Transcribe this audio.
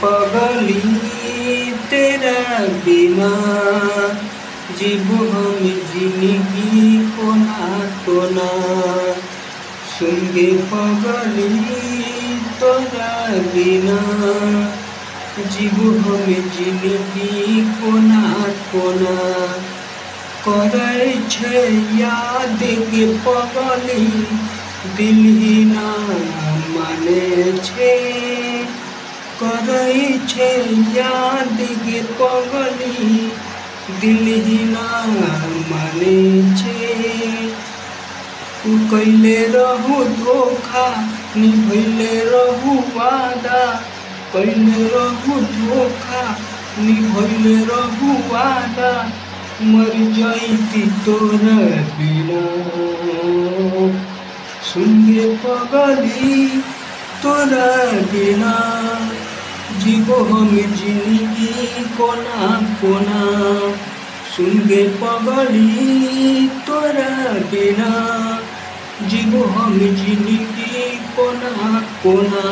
पगली तेरा बिना जीव हम जिंदगी कोना कोना। सुनगे पगली तोरा बिना जीव हम जिंदगी कोना कोना। करे छे याद के पगली दिल ही ना माने छे। करे छे याद के पगली दिल ही ना माने छे। तू कैले रहू धोखा निभैले रहू वादा। कैले रहू धोखा निभैले रहू वादा। मर जाइती तोरा बिना सुनगे पगली तोरा बिना जीवो हम जिंदगी कोना कोना। सुनगे पगली तोरा बिना जीवो हम जिंदगी कोना कोना।